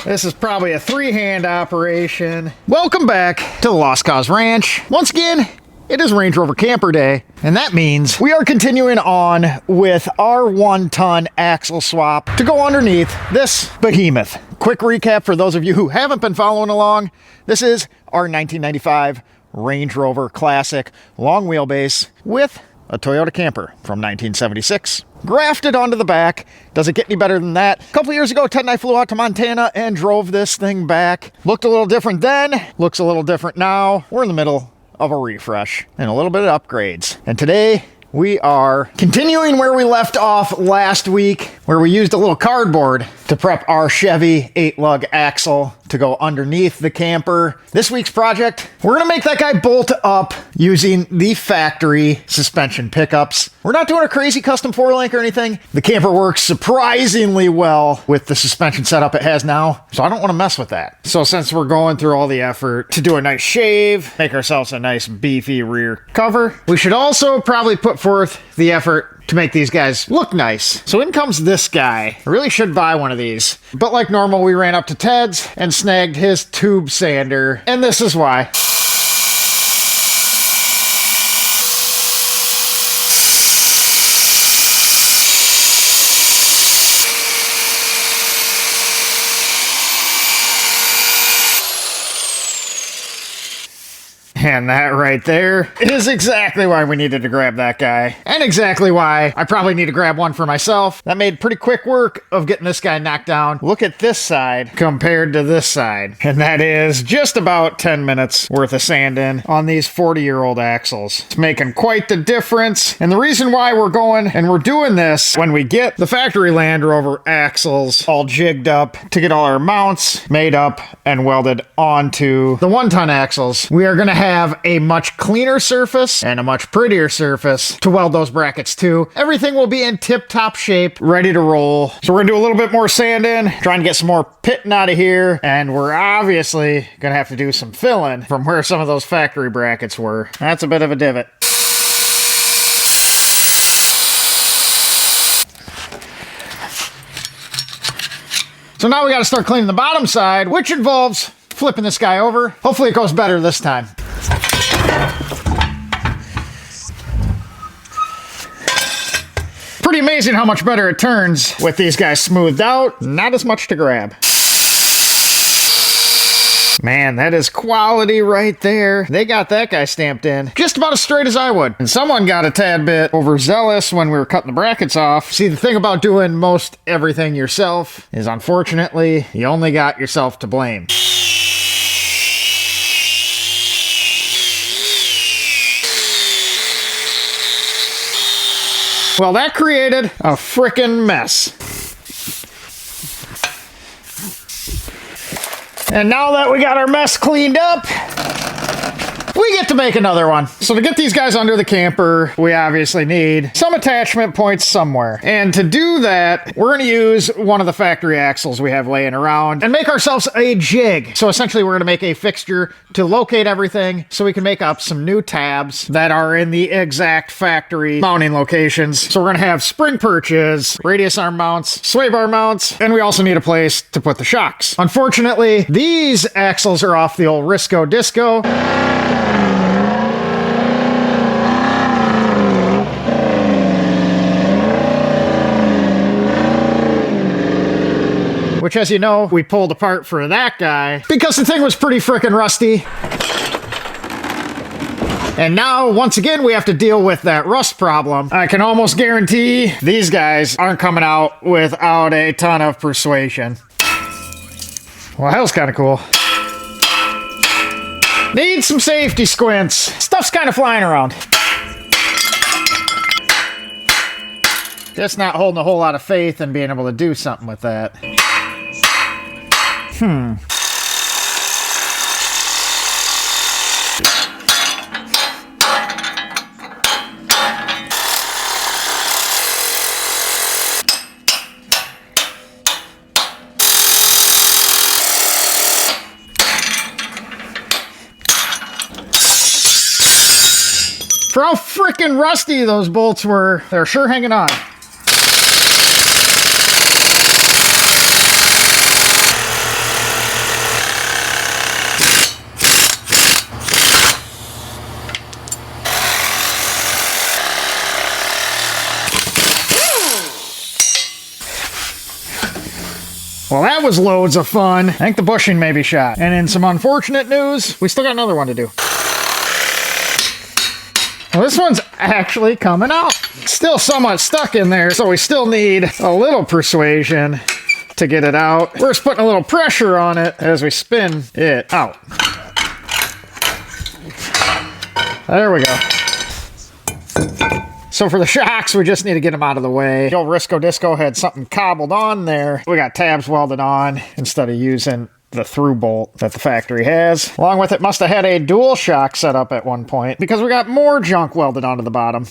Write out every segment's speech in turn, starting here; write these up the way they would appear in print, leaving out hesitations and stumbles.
This is probably a three-hand operation. Welcome back to the Lost Cause Ranch. Once again, it is Range Rover Camper Day, and that means we are continuing on with our 1-ton axle swap to go underneath this behemoth. Quick recap for those of you who haven't been following along. This is our 1995 Range Rover Classic long wheelbase with a Toyota camper from 1976. Grafted onto the back. Does it get any better than that? A couple years ago, Ted and I flew out to Montana and drove this thing back. Looked a little different then, looks a little different now. We're in the middle of a refresh and a little bit of upgrades. And today we are continuing where we left off last week, where we used a little cardboard to prep our Chevy 8-lug axle to go underneath the camper. This week's project, we're gonna make that guy bolt up using the factory suspension pickups. We're not doing a crazy custom 4-link or anything. The camper works surprisingly well with the suspension setup it has now, so I don't wanna mess with that. So since we're going through all the effort to do a nice shave, make ourselves a nice beefy rear cover, we should also probably put forth the effort to make these guys look nice. So in comes this guy. I really should buy one of these. But like normal, we ran up to Ted's and snagged his tube sander. And this is why. And that right there is exactly why we needed to grab that guy. And exactly why I probably need to grab one for myself. That made pretty quick work of getting this guy knocked down. Look at this side compared to this side. And that is just about 10 minutes worth of sanding on these 40-year-old axles. It's making quite the difference. And the reason why we're going and we're doing this when we get the factory Land Rover axles all jigged up to get all our mounts made up and welded onto the 1-ton axles, we are going to have a much cleaner surface and a much prettier surface to weld those brackets to. Everything will be in tip-top shape, ready to roll. So we're gonna do a little bit more sanding, trying to get some more pitting out of here, and we're obviously gonna have to do some filling from where some of those factory brackets were. That's a bit of a divot. So now we gotta start cleaning the bottom side, which involves flipping this guy over. Hopefully it goes better this time. Pretty amazing how much better it turns with these guys smoothed out. Not as much to grab. Man, that is quality right there. They got that guy stamped in just about as straight as I would. And someone got a tad bit overzealous when we were cutting the brackets off. See, the thing about doing most everything yourself is, unfortunately, you only got yourself to blame. Well, that created a frickin' mess. And now that we got our mess cleaned up, we get to make another one. So to get these guys under the camper, we obviously need some attachment points somewhere. And to do that, we're gonna use one of the factory axles we have laying around and make ourselves a jig. So essentially we're gonna make a fixture to locate everything so we can make up some new tabs that are in the exact factory mounting locations. So we're gonna have spring perches, radius arm mounts, sway bar mounts, and we also need a place to put the shocks. Unfortunately, these axles are off the old Risco Disco. Which, as you know, we pulled apart for that guy because the thing was pretty frickin' rusty. And now, once again, we have to deal with that rust problem. I can almost guarantee these guys aren't coming out without a ton of persuasion. Well, that was kind of cool. Need some safety squints. Stuff's kind of flying around. Just not holding a whole lot of faith in being able to do something with that. For how frickin' rusty those bolts were, they're sure hanging on. Well, that was loads of fun. I think the bushing may be shot. And in some unfortunate news, we still got another one to do. Well, this one's actually coming out. Still somewhat stuck in there, so we still need a little persuasion to get it out. We're just putting a little pressure on it as we spin it out. There we go. So for the shocks, we just need to get them out of the way. The old Risco Disco had something cobbled on there. We got tabs welded on instead of using the through bolt that the factory has. Along with it, must have had a dual shock set up at one point because we got more junk welded onto the bottom.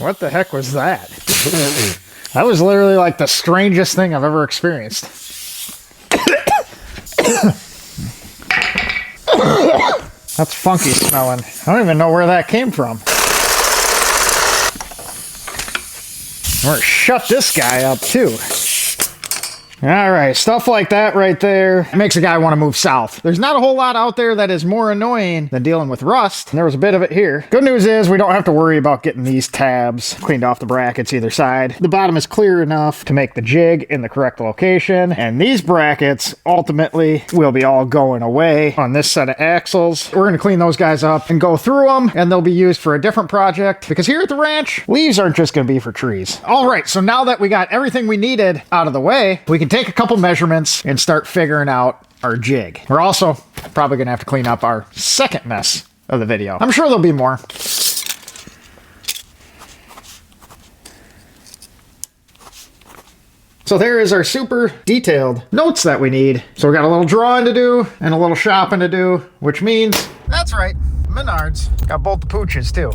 What the heck was that? That was literally like the strangest thing I've ever experienced. That's funky smelling. I don't even know where that came from. We're gonna shut this guy up too. All right, stuff like that right there makes a guy want to move south. There's not a whole lot out there that is more annoying than dealing with rust. And there was a bit of it here. Good news is we don't have to worry about getting these tabs cleaned off the brackets either side. The bottom is clear enough to make the jig in the correct location. And these brackets ultimately will be all going away on this set of axles. We're going to clean those guys up and go through them, and they'll be used for a different project because here at the ranch, leaves aren't just going to be for trees. All right, so now that we got everything we needed out of the way, we can take a couple measurements and start figuring out our jig. We're also probably gonna have to clean up our second mess of the video. I'm sure there'll be more. So there is our super detailed notes that we need. So we got a little drawing to do and a little shopping to do, which means, that's right, Menards. Got both the pooches too.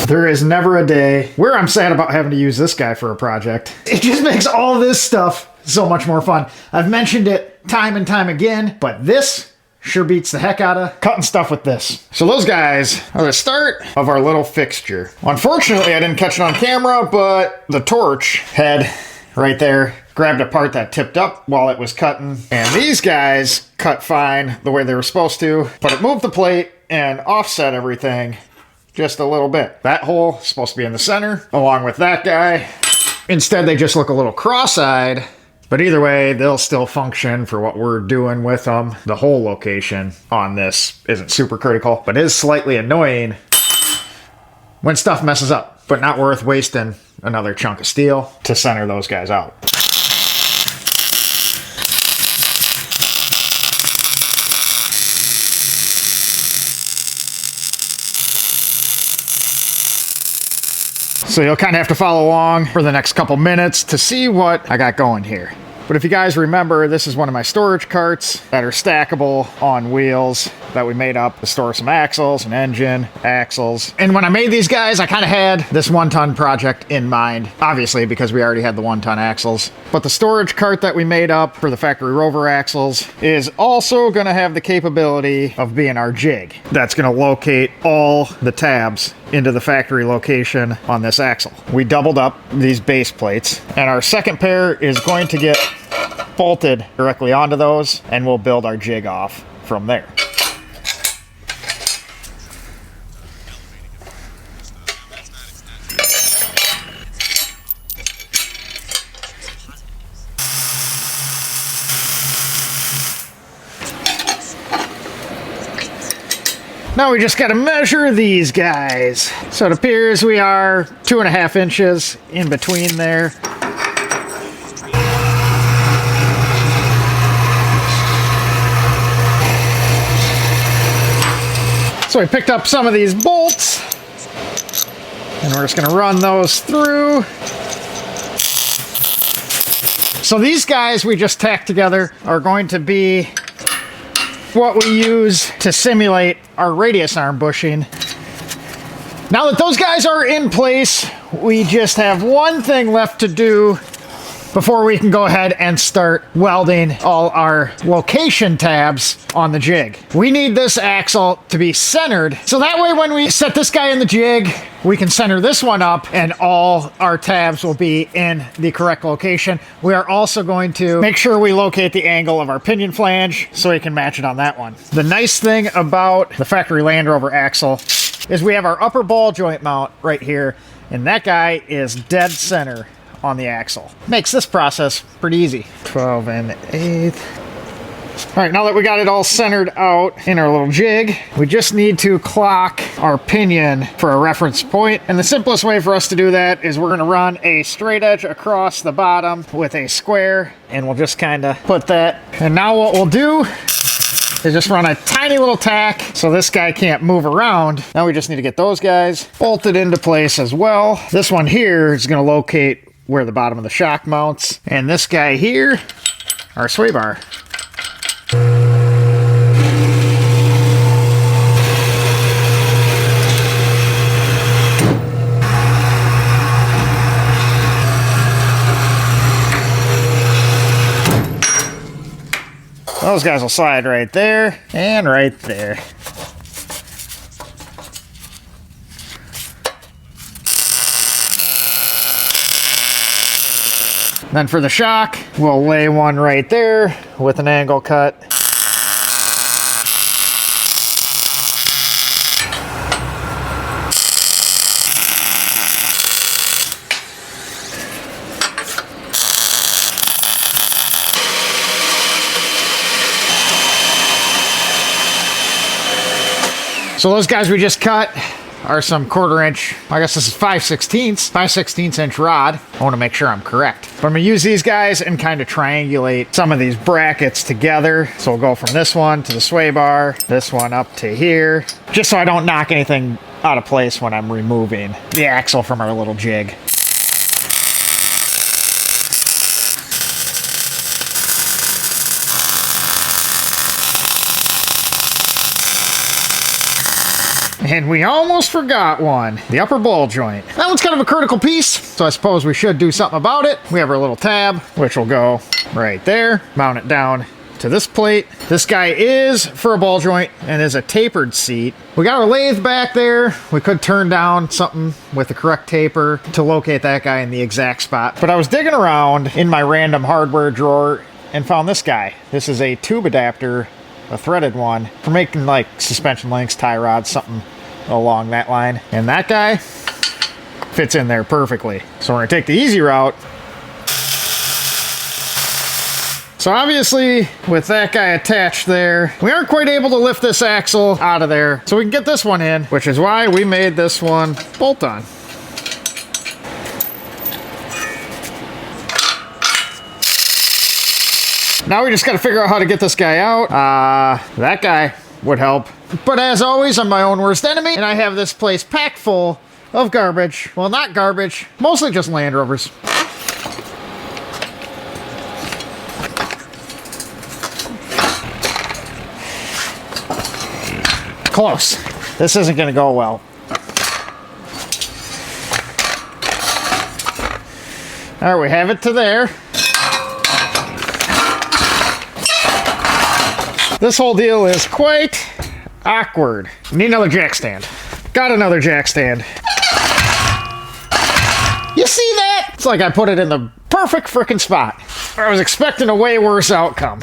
There is never a day where I'm sad about having to use this guy for a project. It just makes all this stuff so much more fun. I've mentioned it time and time again, but this sure beats the heck out of cutting stuff with this. So those guys are the start of our little fixture. Unfortunately, I didn't catch it on camera, but the torch head right there grabbed a part that tipped up while it was cutting. And these guys cut fine the way they were supposed to, but it moved the plate and offset everything just a little bit. That hole is supposed to be in the center, along with that guy. Instead, they just look a little cross-eyed, but either way, they'll still function for what we're doing with them. The hole location on this isn't super critical, but is slightly annoying when stuff messes up, but not worth wasting another chunk of steel to center those guys out. So you'll kind of have to follow along for the next couple minutes to see what I got going here. But if you guys remember, this is one of my storage carts that are stackable on wheels that we made up to store some axles, an engine, axles. And when I made these guys, I kind of had this 1-ton project in mind, obviously because we already had the 1-ton axles. But the storage cart that we made up for the factory Rover axles is also going to have the capability of being our jig. That's going to locate all the tabs into the factory location on this axle. We doubled up these base plates, and our second pair is going to get bolted directly onto those, and we'll build our jig off from there. Now we just got to measure these guys. So it appears we are 2.5 inches in between there. So we picked up some of these bolts, and we're just going to run those through. So these guys we just tacked together are going to be what we use to simulate our radius arm bushing Now that those guys are in place, we just have one thing left to do before we can go ahead and start welding all our location tabs on the jig. We need this axle to be centered, so that way when we set this guy in the jig, we can center this one up and all our tabs will be in the correct location. We are also going to make sure we locate the angle of our pinion flange so we can match it on that one. The nice thing about the factory Land Rover axle is we have our upper ball joint mount right here, and that guy is dead center on the axle. Makes this process pretty easy. 12 1/8. All right, now that we got it all centered out in our little jig, we just need to clock our pinion for a reference point. And the simplest way for us to do that is we're gonna run a straight edge across the bottom with a square, and we'll just kind of put that. And now what we'll do is just run a tiny little tack so this guy can't move around. Now we just need to get those guys bolted into place as well. This one here is gonna locate where the bottom of the shock mounts, and this guy here, our sway bar. Those guys will slide right there and right there. Then for the shock, we'll lay one right there with an angle cut. So those guys we just cut are some 1/4 inch, I guess this is 5/16 inch rod. I want to make sure I'm correct. But I'm going to use these guys and kind of triangulate some of these brackets together. So we'll go from this one to the sway bar, this one up to here, just so I don't knock anything out of place when I'm removing the axle from our little jig. And we almost forgot one, the upper ball joint. That one's kind of a critical piece, so I suppose we should do something about it. We have our little tab, which will go right there, mount it down to this plate. This guy is for a ball joint and is a tapered seat. We got our lathe back there. We could turn down something with the correct taper to locate that guy in the exact spot. But I was digging around in my random hardware drawer and found this guy. This is a tube adapter, a threaded one, for making like suspension links, tie rods, something along that line. And that guy fits in there perfectly. So we're gonna take the easy route. So obviously, with that guy attached there, we aren't quite able to lift this axle out of there. So we can get this one in, which is why we made this one bolt on. Now we just gotta figure out how to get this guy out. That guy would help. But as always, I'm my own worst enemy, and I have this place packed full of garbage. Well, not garbage, mostly just Land Rovers. Close. This isn't gonna go well. All right, we have it to there. This whole deal is quite awkward. Need another jack stand. Got another jack stand. You see that? It's like I put it in the perfect frickin' spot. I was expecting a way worse outcome.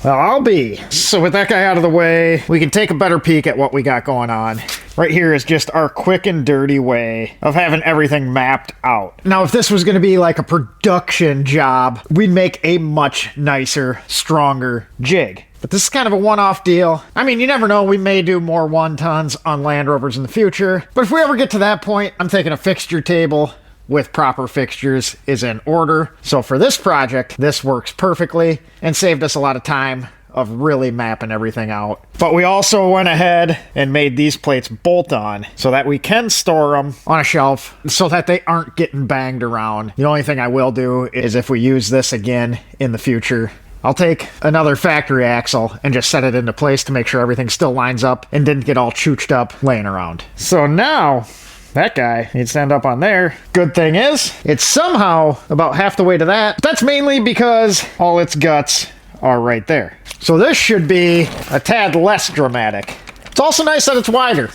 Well, I'll be. So with that guy out of the way, we can take a better peek at what we got going on. Right here is just our quick and dirty way of having everything mapped out. Now, if this was going to be like a production job, we'd make a much nicer, stronger jig. But this is kind of a one-off deal. I mean, you never know, we may do more 1-tons on Land Rovers in the future. But if we ever get to that point, I'm thinking a fixture table with proper fixtures is in order. So for this project, this works perfectly and saved us a lot of time of really mapping everything out. But we also went ahead and made these plates bolt on so that we can store them on a shelf so that they aren't getting banged around. The only thing I will do is if we use this again in the future, I'll take another factory axle and just set it into place to make sure everything still lines up and didn't get all chooched up laying around. So now That guy needs to end up on there. Good thing is, it's somehow about half the way to that. That's mainly because all its guts are right there. So this should be a tad less dramatic. It's also nice that it's wider.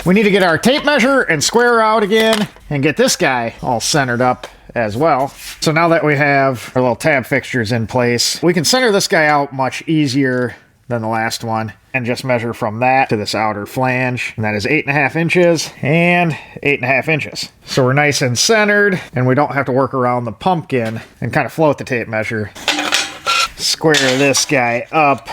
We need to get our tape measure and square out again and get this guy all centered up as well. So now that we have our little tab fixtures in place, we can center this guy out much easier than the last one and just measure from that to this outer flange. And that is 8.5 inches and 8.5 inches. So we're nice and centered and we don't have to work around the pumpkin and kind of float the tape measure. Square this guy up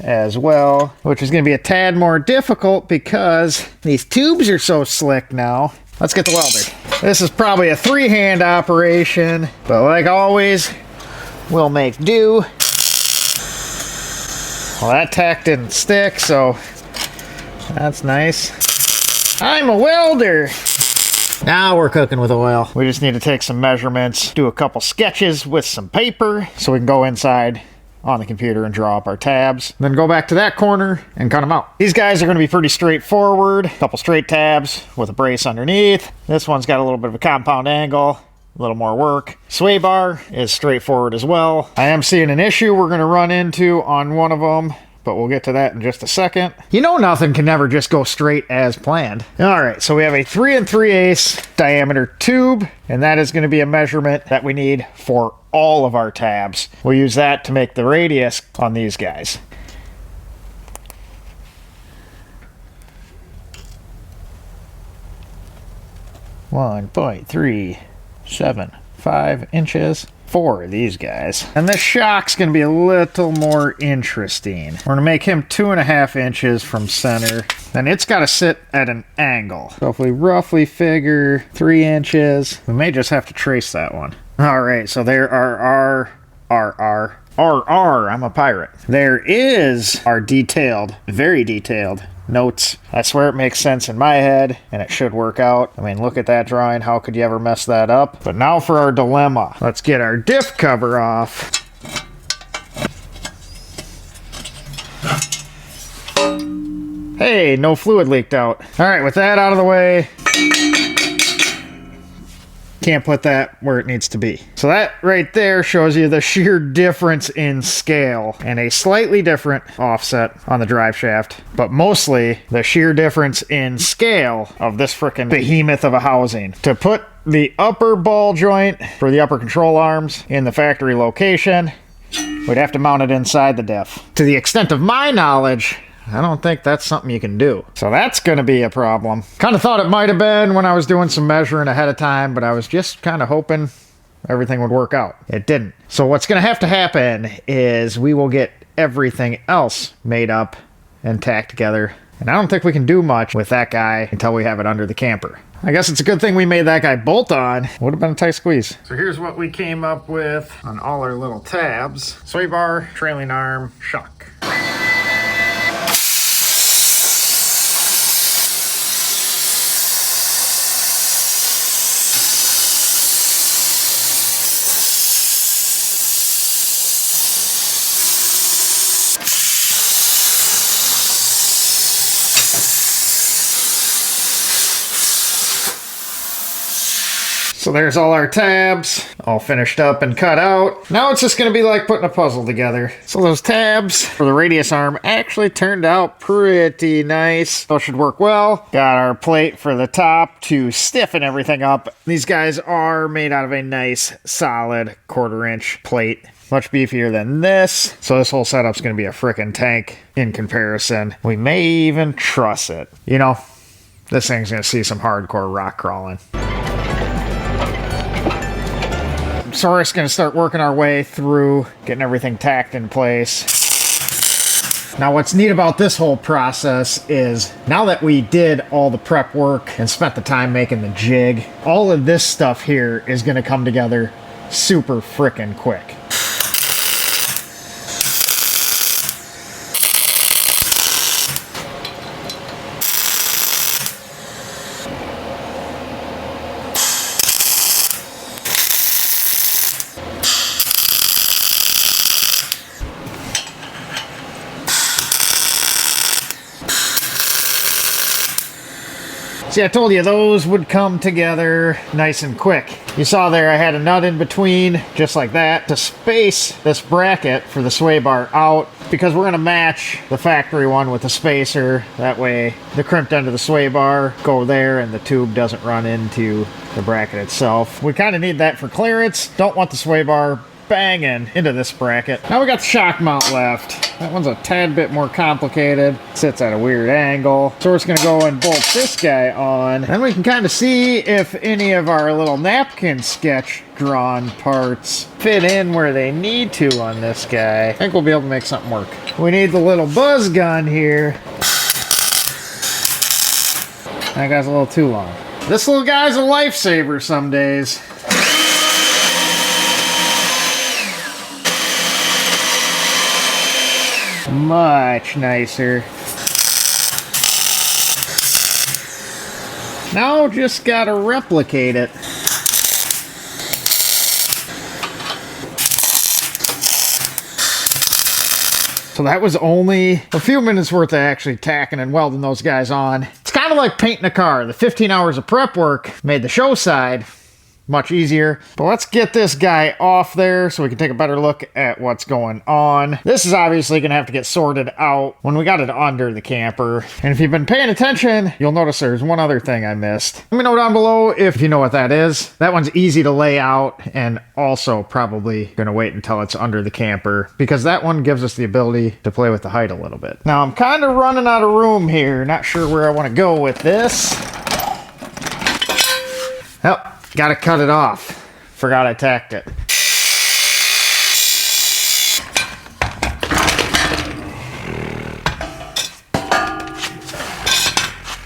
as well, which is going to be a tad more difficult because these tubes are so slick now. Let's get the welder. This is probably a three-hand operation, but like always, we'll make do. Well, that tack didn't stick, so that's nice. I'm a welder. Now we're cooking with oil. We just need to take some measurements, do a couple sketches with some paper so we can go inside on the computer and draw up our tabs. Then go back to that corner and cut them out. These guys are going to be pretty straightforward. A couple straight tabs with a brace underneath. This one's got a little bit of a compound angle, a little more work. Sway bar is straightforward as well. I am seeing an issue we're going to run into on one of them, but we'll get to that in just a second. You know, nothing can never just go straight as planned. All right, so we have a 3 3/8 diameter tube, and that is going to be a measurement that we need for all of our tabs. We'll use that to make the radius on these guys. (1.375 inches for these guys. And this shock's going to be a little more interesting. We're going to make him 2.5 inches from center. Then it's got to sit at an angle. So if we roughly figure 3 inches, we may just have to trace that one. All right, so there are our I'm a pirate. There is our detailed, very detailed notes. I swear it makes sense in my head, and it should work out. I mean, look at that drawing. How could you ever mess that up? But now for our dilemma. Let's get our diff cover off. Hey, no fluid leaked out. All right, with that out of the way, can't put that where it needs to be. So that right there shows you the sheer difference in scale and a slightly different offset on the drive shaft, but mostly the sheer difference in scale of this frickin' behemoth of a housing. To put the upper ball joint for the upper control arms in the factory location, we'd have to mount it inside the diff. To the extent of my knowledge, I don't think that's something you can do. So that's going to be a problem. Kind of thought it might have been when I was doing some measuring ahead of time, but I was just kind of hoping everything would work out. It didn't. So what's going to have to happen is we will get everything else made up and tacked together. And I don't think we can do much with that guy until we have it under the camper. I guess it's a good thing we made that guy bolt on. Would have been a tight squeeze. So here's what we came up with on all our little tabs. Sway bar, trailing arm, shock. So there's all our tabs, all finished up and cut out. Now it's just going to be like putting a puzzle together. So those tabs for the radius arm actually turned out pretty nice. So it should work well. Got our plate for the top to stiffen everything up. These guys are made out of a nice solid 1/4 inch plate. Much beefier than this. So this whole setup's going to be a frickin' tank in comparison. We may even truss it. You know, this thing's going to see some hardcore rock crawling. So we're just going to start working our way through getting everything tacked in place. Now what's neat about this whole process is now that we did all the prep work and spent the time making the jig, all of this stuff here is going to come together super frickin' quick. See, I told you those would come together nice and quick. You saw there I had a nut in between, just like that, to space this bracket for the sway bar out, because we're going to match the factory one with the spacer. That way the crimped end of the sway bar go there and the tube doesn't run into the bracket itself. We kind of need that for clearance. Don't want the sway bar banging into this bracket. Now we got the shock mount left. That one's a tad bit more complicated. Sits at a weird angle. So we're just gonna go and bolt this guy on. Then we can kind of see if any of our little napkin sketch drawn parts fit in where they need to on this guy. I think we'll be able to make something work. We need the little buzz gun here. That guy's a little too long. This little guy's a lifesaver some days. Much nicer. Now just gotta replicate it. So that was only a few minutes worth of actually tacking and welding those guys on. It's kind of like painting a car. The 15 hours of prep work made the show side much easier. But let's get this guy off there so we can take a better look at what's going on. This is obviously going to have to get sorted out when we got it under the camper. And if you've been paying attention, you'll notice there's one other thing I missed. Let me know down below if you know what that is. That one's easy to lay out and also probably going to wait until it's under the camper because that one gives us the ability to play with the height a little bit. Now I'm kind of running out of room here. Not sure where I want to go with this. Yep. Gotta cut it off. Forgot I tacked it.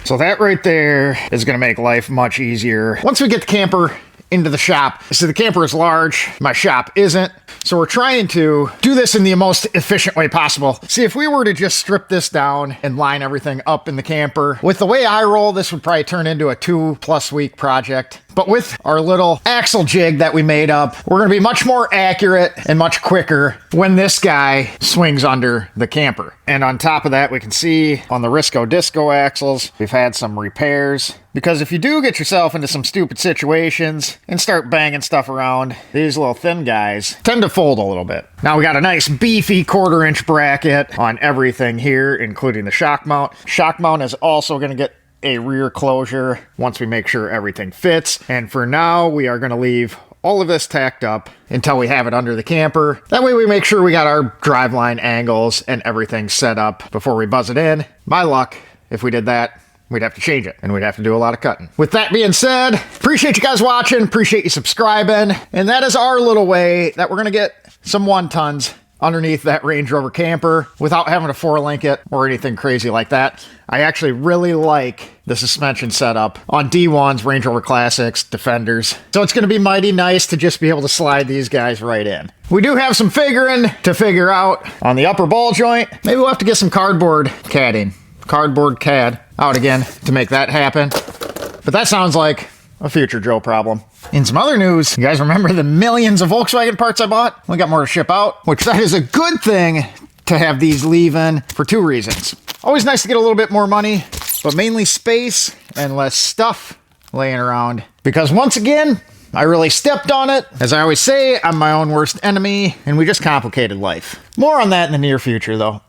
So that right there is gonna make life much easier. Once we get the camper into the shop. So the camper is large, my shop isn't. So we're trying to do this in the most efficient way possible. See, if we were to just strip this down and line everything up in the camper, with the way I roll, this would probably turn into a 2+ week project. But with our little axle jig that we made up, we're gonna be much more accurate and much quicker when this guy swings under the camper. And on top of that, we can see on the Risco Disco axles, we've had some repairs. Because if you do get yourself into some stupid situations and start banging stuff around, these little thin guys tend to fold a little bit. Now we got a nice beefy 1/4" bracket on everything here, including the shock mount. Shock mount is also gonna get a rear closure once we make sure everything fits. And for now, we are gonna leave all of this tacked up until we have it under the camper. That way we make sure we got our driveline angles and everything set up before we buzz it in. My luck, if we did that, we'd have to change it, and we'd have to do a lot of cutting. With that being said, appreciate you guys watching, appreciate you subscribing, and that is our little way that we're gonna get some 1-tons underneath that Range Rover Camper without having to 4-link it or anything crazy like that. I actually really like the suspension setup on D1s, Range Rover Classics, Defenders. So it's gonna be mighty nice to just be able to slide these guys right in. We do have some figuring to figure out on the upper ball joint. Maybe we'll have to get some cardboard CAD out again to make that happen. But that sounds like a future Joe problem. In some other news, you guys remember the millions of Volkswagen parts I bought? We got more to ship out, which that is a good thing to have these leaving for 2 reasons. Always nice to get a little bit more money, but mainly space and less stuff laying around. Because once again, I really stepped on it. As I always say, I'm my own worst enemy, and we just complicated life. More on that in the near future, though.